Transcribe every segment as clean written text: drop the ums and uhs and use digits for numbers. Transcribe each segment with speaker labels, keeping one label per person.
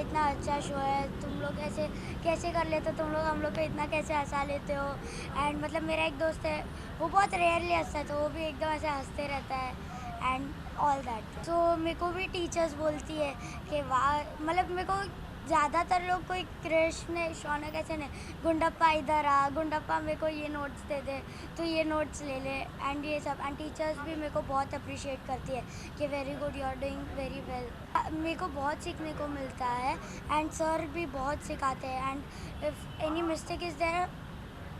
Speaker 1: इतना अच्छा शो है, तुम लोग ऐसे कैसे कर लेते हो, तुम लोग हम लोग को इतना कैसे हंसा लेते हो। एंड मतलब मेरा एक दोस्त है, वो बहुत रेयरली हंसता है, तो वो भी एकदम ऐसे हंसते रहता है एंड ऑल दैट। तो मेरे को भी टीचर्स बोलती है कि वाह, मतलब मेरे को ज़्यादातर लोग कोई कृष्ण शौनक ऐसे नहीं, गुंडप्पा इधर आ, गुंडप्पा मेरे को ये नोट्स दे दे, तो ये नोट्स ले ले, एंड ये सब। एंड टीचर्स भी मेरे को बहुत अप्रिशिएट करती है कि very good, you are doing very well. मेरे को बहुत सीखने को मिलता है एंड सर भी बहुत सिखाते हैं। And if any mistake is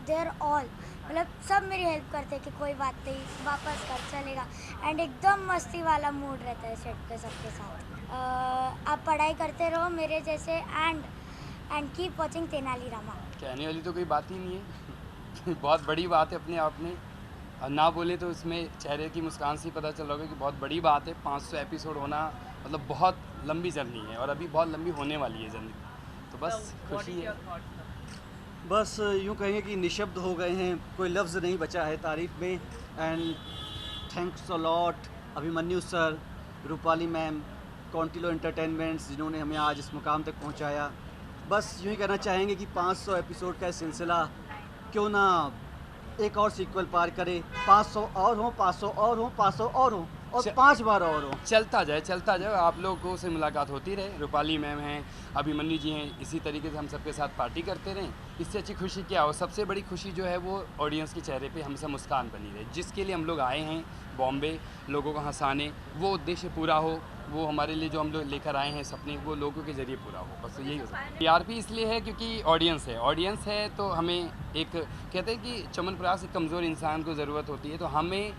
Speaker 1: there all, मतलब सब मेरी हेल्प करते हैं कि कोई बात नहीं, वापस कर चलेगा। एंड एकदम मस्ती वाला मूड रहता है सेट पे सबके साथ। आप पढ़ाई करते रहो मेरे जैसे, एंड कीप वॉचिंग तेनालीरामा।
Speaker 2: कहने वाली तो कोई बात ही नहीं है बहुत बड़ी बात है अपने आप में, और ना बोले तो इसमें चेहरे की मुस्कान से ही पता चल रहा होगा कि बहुत बड़ी बात है। 500 एपिसोड होना मतलब बहुत लंबी जर्नी है, और अभी बहुत लंबी होने वाली है जर्नी, तो बस खुशी है।
Speaker 3: बस यूँ कहेंगे कि निशब्द हो गए हैं, कोई लफ्ज़ नहीं बचा है तारीफ़ में। And thanks a lot Abhimanyu sir, Rupali ma'am, Contiloe entertainments, जिन्होंने हमें आज इस मुकाम तक पहुंचाया। बस यूँ ही कहना चाहेंगे कि 500 एपिसोड का सिलसिला क्यों ना एक और सीक्वल पार करे, 500 और हों, 500 और हों, 500 और हों, और 5 बार और हों।
Speaker 2: चलता जाए, आप लोगों से मुलाकात होती रहे। रूपाली मैम हैं, अभिमन्यु जी हैं, इसी तरीके से हम सबके साथ पार्टी करते रहें। इससे अच्छी खुशी क्या हो। सबसे बड़ी खुशी जो है वो ऑडियंस के चेहरे पे हमेशा मुस्कान बनी रहे, जिसके लिए हम लोग आए हैं बॉम्बे, लोगों को हंसाने। वो उद्देश्य पूरा हो, वो हमारे लिए जो हम लोग लेकर आए हैं सपने, वो लोगों के ज़रिए पूरा हो, बस यही हो सकता है। टीआरपी इसलिए है क्योंकि ऑडियंस है तो हमें एक, कहते हैं कि चमनप्राश एक कमज़ोर इंसान को ज़रूरत होती है, तो हमें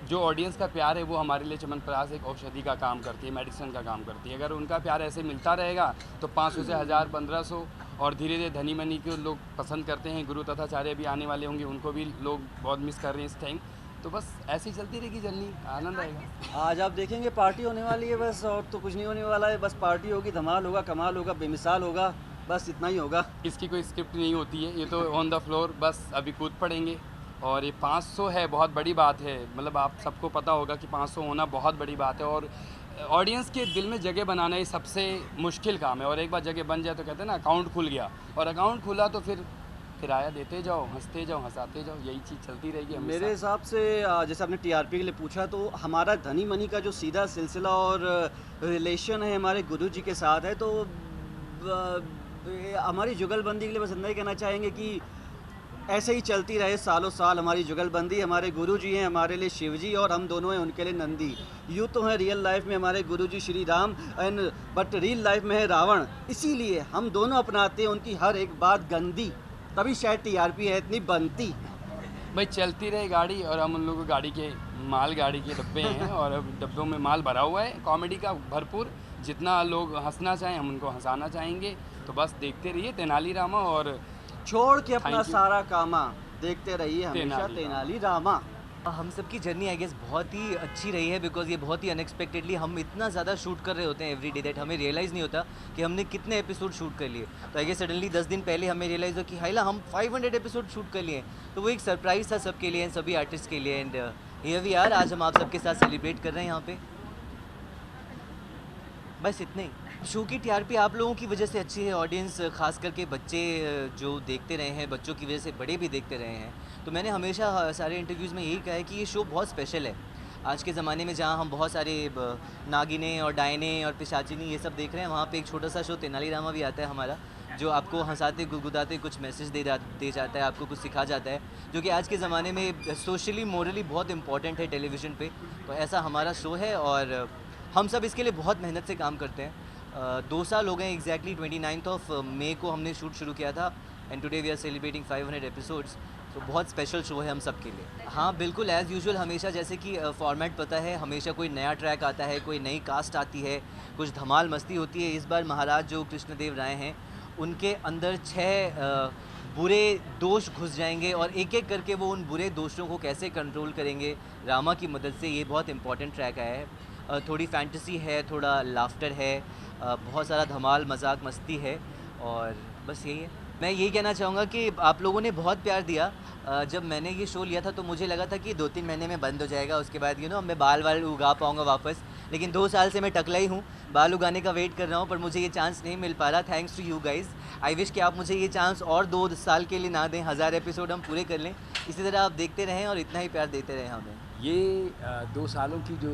Speaker 2: जो ऑडियंस का प्यार है वो हमारे लिए चमनप्राश एक औषधि का काम करती है, मेडिसिन का काम करती है। अगर उनका प्यार ऐसे मिलता रहेगा तो 500 से 1000, 1500, और धीरे धीरे धनी मनी को लोग पसंद करते हैं। गुरु तथाचार्य भी आने वाले होंगे, उनको भी लोग बहुत मिस कर रहे हैं इस टाइम। तो बस ऐसी चलती रहेगी जर्नी, आनंद आएगा।
Speaker 3: आज आप देखेंगे पार्टी होने वाली है बस, और तो कुछ नहीं होने वाला है। बस पार्टी होगी, धमाल होगा, कमाल होगा, बेमिसाल होगा, बस इतना ही होगा।
Speaker 2: इसकी कोई स्क्रिप्ट नहीं होती है, ये तो ऑन द फ्लोर, बस अभी कूद पड़ेंगे। और ये 500 है, बहुत बड़ी बात है। मतलब आप सबको पता होगा कि 500 होना बहुत बड़ी बात है, और ऑडियंस के दिल में जगह बनाना ये सबसे मुश्किल काम है। और एक बार जगह बन जाए तो कहते हैं ना, अकाउंट खुल गया, और अकाउंट खुला तो फिर किराया देते जाओ, हंसते जाओ, हंसाते जाओ, यही चीज़ चलती रहेगी हमेशा।
Speaker 3: मेरे हिसाब से जैसे आपने टीआरपी के लिए पूछा, तो हमारा धनी मनी का जो सीधा सिलसिला और रिलेशन है हमारे गुरुजी के साथ है। तो हमारी जुगलबंदी के लिए बस इतना ही कहना चाहेंगे कि ऐसे ही चलती रहे सालों साल हमारी जुगलबंदी। हमारे गुरुजी हैं हमारे लिए शिवजी, और हम दोनों हैं उनके लिए नंदी। यूँ तो हैं रियल लाइफ में हमारे गुरुजी Shri Ram, and but real life में है रावण। इसीलिए हम दोनों अपनाते हैं उनकी हर एक बात गंदी, तभी शायद टीआरपी है इतनी बनती।
Speaker 2: भाई चलती रहे गाड़ी, और हम उन लोगों को गाड़ी के माल गाड़ी के डब्बे हैं, और अब डब्बों में माल भरा हुआ है कॉमेडी का भरपूर। जितना लोग हंसना चाहें हम उनको हंसाना चाहेंगे, तो बस देखते रहिए तेनालीरामा, और
Speaker 3: छोड़ के अपना
Speaker 2: Thank you.
Speaker 3: सारा कामा देखते रहिए हमेशा तेनालीरामा।
Speaker 4: हम सब की जर्नी आई गेस बहुत ही अच्छी रही है, बिकॉज ये बहुत ही अनएक्सपेक्टेडली हम इतना ज़्यादा शूट कर रहे होते हैं एवरी डे दैट हमें रियलाइज़ नहीं होता कि हमने कितने एपिसोड शूट कर लिए। तो आई गेस सडनली 10 दिन पहले हमें रियलाइज़ हो कि हाइला हम 500 एपिसोड शूट कर लिए। तो वो एक सरप्राइज़ था सबके लिए, सभी आर्टिस्ट के लिए। एंड हियर वी आर, आज हम आप सबके साथ सेलिब्रेट कर रहे हैं यहाँ पे। बस इतना ही। शो की टीआरपी आप लोगों की वजह से अच्छी है, ऑडियंस खास करके बच्चे जो देखते रहे हैं, बच्चों की वजह से बड़े भी देखते रहे हैं। तो मैंने हमेशा सारे इंटरव्यूज़ में यही कहा है कि ये शो बहुत स्पेशल है। आज के ज़माने में जहाँ हम बहुत सारे नागिनें और डायने और पिशाचिनी ये सब देख रहे हैं, वहाँ पे एक छोटा सा शो तेनालीरामा भी आता है हमारा, जो आपको हंसाते गुदगुदाते कुछ मैसेज दे जाता है, आपको कुछ सिखा जाता है, जो कि आज के ज़माने में सोशली मोरली बहुत इंपॉर्टेंट है टेलीविज़न पे। तो ऐसा हमारा शो है, और हम सब इसके लिए बहुत मेहनत से काम करते हैं। 2 साल हो गए एग्जैक्टली, 29 मई को हमने शूट शुरू किया था, and today we are celebrating 500 episodes. तो बहुत स्पेशल शो है हम सब के लिए। हाँ बिल्कुल, एज़ यूजुअल हमेशा जैसे कि फॉर्मेट पता है, हमेशा कोई नया ट्रैक आता है, कोई नई कास्ट आती है, कुछ धमाल मस्ती होती है। इस बार महाराज जो कृष्णदेव राय हैं, उनके अंदर 6 बुरे दोष घुस जाएंगे, और एक एक करके वो उन बुरे दोषों को कैसे कंट्रोल करेंगे रामा की मदद से। ये बहुत इंपॉर्टेंट ट्रैक आया है। थोड़ी फैंटेसी है, थोड़ा लाफ्टर है, बहुत सारा धमाल मजाक मस्ती है, और बस यही है। मैं यही कहना चाहूँगा कि आप लोगों ने बहुत प्यार दिया। जब मैंने ये शो लिया था तो मुझे लगा था कि 2-3 महीने में बंद हो जाएगा, उसके बाद मैं बाल उगा पाऊँगा वापस, लेकिन 2 साल से मैं टकला ही हूँ। बाल उगाने का वेट कर रहा हूँ, पर मुझे ये चांस नहीं मिल पा रहा। Thanks to you guys. I wish कि आप मुझे ये चांस और 2 साल के लिए ना दें, 1000 एपिसोड हम पूरे कर लें। इसी तरह आप देखते रहें और इतना ही प्यार देते रहें हमें।
Speaker 5: ये 2 सालों की जो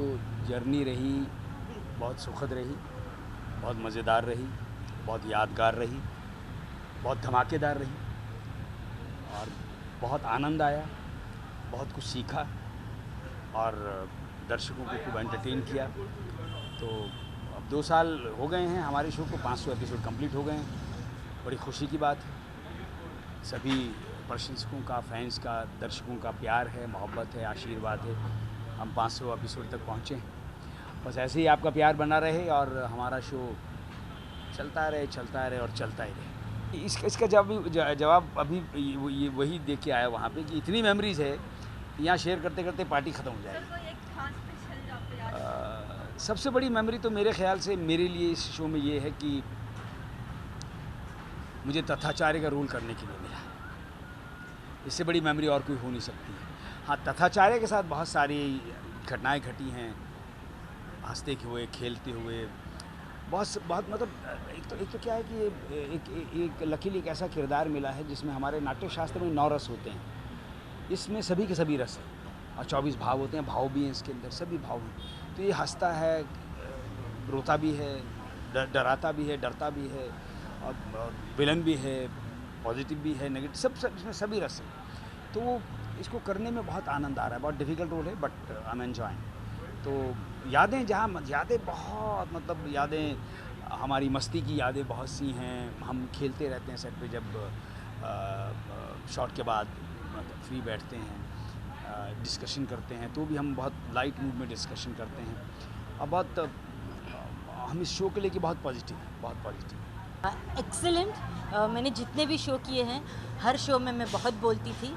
Speaker 5: जर्नी रही बहुत सुखद रही, बहुत मज़ेदार रही, बहुत यादगार रही, बहुत धमाकेदार रही और बहुत आनंद आया, बहुत कुछ सीखा और दर्शकों को खूब एंटरटेन किया। तो अब 2 साल हो गए हैं हमारे शो को, 500 एपिसोड कंप्लीट हो गए हैं। बड़ी खुशी की बात है। सभी प्रशंसकों का, फैंस का, दर्शकों का प्यार है, मोहब्बत है, आशीर्वाद है। हम 500 एपिसोड तक पहुँचे हैं। बस ऐसे ही आपका प्यार बना रहे और हमारा शो चलता रहे और चलता ही रहे। इसका जवाब अभी ये वही देख के आया वहाँ पे कि इतनी मेमोरीज़ है, यहाँ शेयर करते करते पार्टी ख़त्म हो जाएगी। सबसे बड़ी मेमोरी तो मेरे ख़्याल से मेरे लिए इस शो में ये है कि मुझे तथाचार्य का रोल करने के लिए मिला। इससे बड़ी मेमोरी और कोई हो नहीं सकती है। हाँ, तथाचार्य के साथ बहुत सारी घटनाएं घटी हैं, हंसते हुए, खेलते हुए, बहुत मतलब एक तो क्या है कि एक लकीली एक ऐसा किरदार मिला है जिसमें हमारे नाट्य शास्त्र में 9 रस होते हैं। इसमें सभी के सभी रस हैं और 24 भाव होते हैं, भाव भी हैं इसके अंदर, सभी भाव हैं। तो ये हंसता है, रोता भी है, डराता भी है, डरता भी है और विलन भी है, पॉजिटिव भी है, नेगेटिव, सब इसमें सभी रस हैं। तो इसको करने में बहुत आनंद आ रहा है। बहुत डिफ़िकल्ट रोल है बट आई एम एन्जॉयिंग। तो यादें बहुत मतलब यादें हमारी मस्ती की यादें बहुत सी हैं। हम खेलते रहते हैं सेट पे, जब शॉट के बाद मतलब फ्री बैठते हैं, डिस्कशन करते हैं, तो भी हम बहुत लाइट मूड में डिस्कशन करते हैं और बहुत हम इस शो को लेके बहुत पॉजिटिव हैं।
Speaker 6: एक्सीलेंट। मैंने जितने भी शो किए हैं, हर शो में मैं बहुत बोलती थी।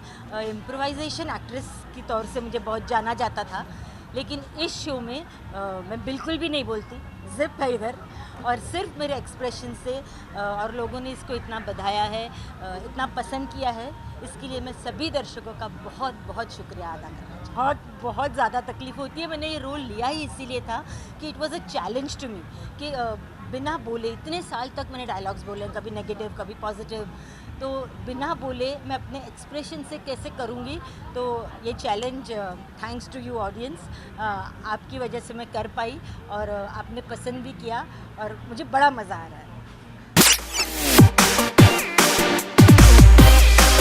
Speaker 6: इम्प्रोवाइजेशन एक्ट्रेस की तौर से मुझे बहुत जाना जाता था, लेकिन इस शो में मैं बिल्कुल भी नहीं बोलती, जिप है इधर, और सिर्फ मेरे एक्सप्रेशन से और लोगों ने इसको इतना बधाया है, इतना पसंद किया है, इसके लिए मैं सभी दर्शकों का बहुत बहुत शुक्रिया अदा करना चाहती हूँ। बहुत ज़्यादा तकलीफ़ होती है। मैंने ये रोल लिया ही इसीलिए था कि it was a challenge to me कि बिना बोले इतने साल तक मैंने डायलॉग्स बोले, कभी नेगेटिव कभी पॉजिटिव, तो बिना बोले मैं अपने एक्सप्रेशन से कैसे करूँगी। तो ये challenge thanks to you audience, आपकी वजह से मैं कर पाई और आपने पसंद भी किया और मुझे बड़ा मज़ा आ रहा है।